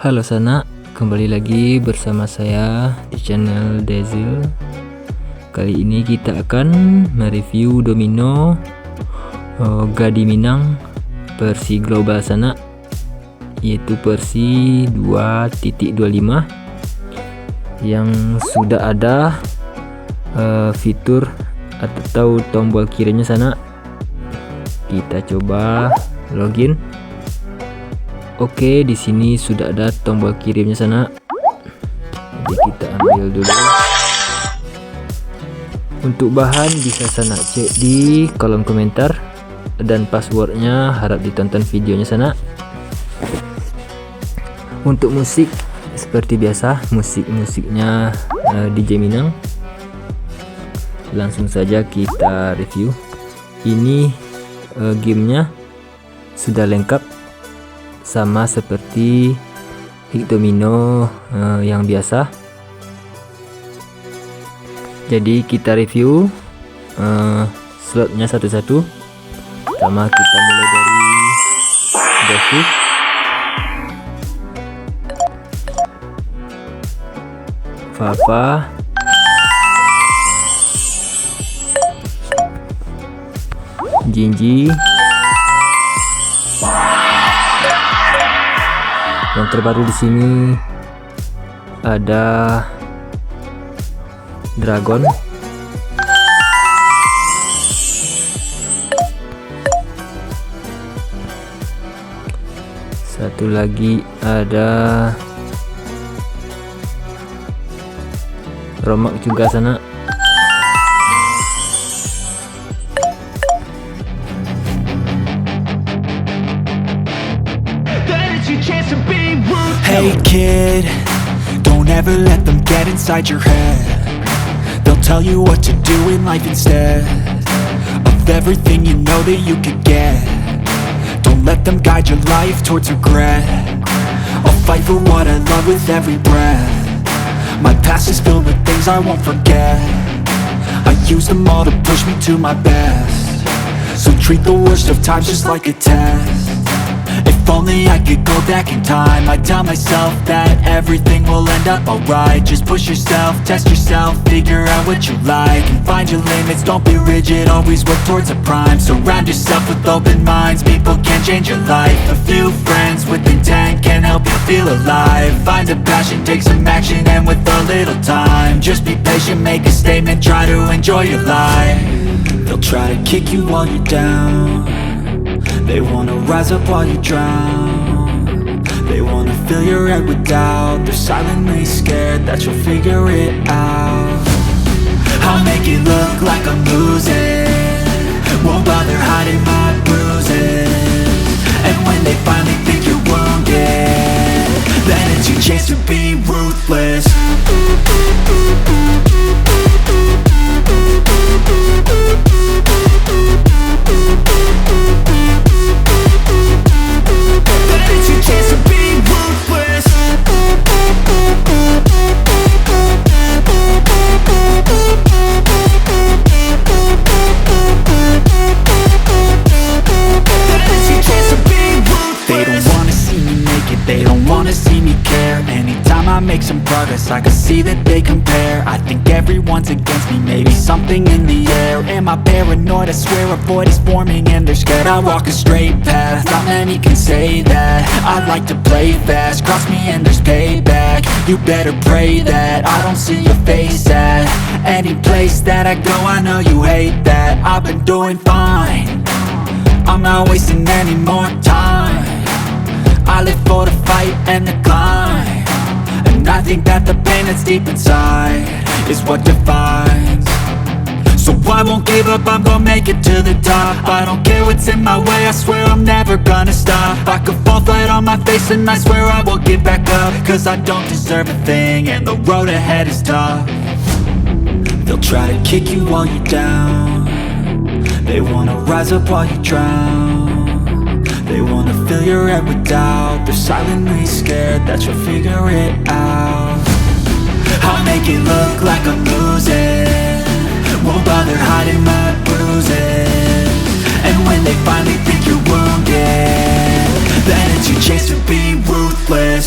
Halo sana, kembali lagi bersama saya di channel Dezil. Kali ini kita akan mereview Domino Gadih Minang versi global sana, yaitu versi 2.25 yang sudah ada fitur atau tombol kirimnya sana. Kita coba login. Oke, di sini sudah ada tombol kirimnya sana. Jadi kita ambil dulu. Untuk bahan bisa sana cek di kolom komentar, dan passwordnya harap ditonton videonya sana. Untuk musik seperti biasa, musiknya DJ Minang. Langsung saja kita review. Ini gamenya sudah lengkap, sama seperti domino yang biasa. Jadi kita review slotnya satu-satu. Pertama kita mulai dari basic. Fafa, Jinji. Yang terbaru di sini ada Dragon, satu lagi ada Romak juga sana. Hey kid, don't ever let them get inside your head. They'll tell you what to do in life instead of everything you know that you could get. Don't let them guide your life towards regret. I'll fight for what I love with every breath. My past is filled with things I won't forget. I use them all to push me to my best. So treat the worst of times just like a test. If only I could go back in time, I'd tell myself that everything will end up alright. Just push yourself, test yourself, figure out what you like, and find your limits, don't be rigid, always work towards a prime. Surround yourself with open minds, people can change your life. A few friends with intent can help you feel alive. Find a passion, take some action, and with a little time, just be patient, make a statement, try to enjoy your life. They'll try to kick you while you're down. They wanna rise up while you drown. They wanna fill your head with doubt. They're silently scared that you'll figure it out. I'll make it look like I'm losing, won't bother hiding my bruises. And when they finally think you're wounded, then it's your chance to be ruthless. Make some progress, I can see that they compare. I think everyone's against me, maybe something in the air. Am I paranoid? I swear a void is forming and they're scared I walk a straight path. Not many can say that. I like to play fast, cross me and there's payback. You better pray that I don't see your face at any place that I go. I know you hate that. I've been doing fine, I'm not wasting any more time. I live for the fight and the climb, and I think that the pain that's deep inside is what defines. So I won't give up, I'm gonna make it to the top. I don't care what's in my way, I swear I'm never gonna stop. I could fall flat on my face and I swear I will get back up, cause I don't deserve a thing and the road ahead is tough. They'll try to kick you while you're down. They wanna rise up while you drown. They wanna fill your head with doubt. They're silently scared that you'll figure it out. I'll make it look like I'm losing, won't bother hiding my bruises. And when they finally think you're wounded, then it's your chance to be ruthless.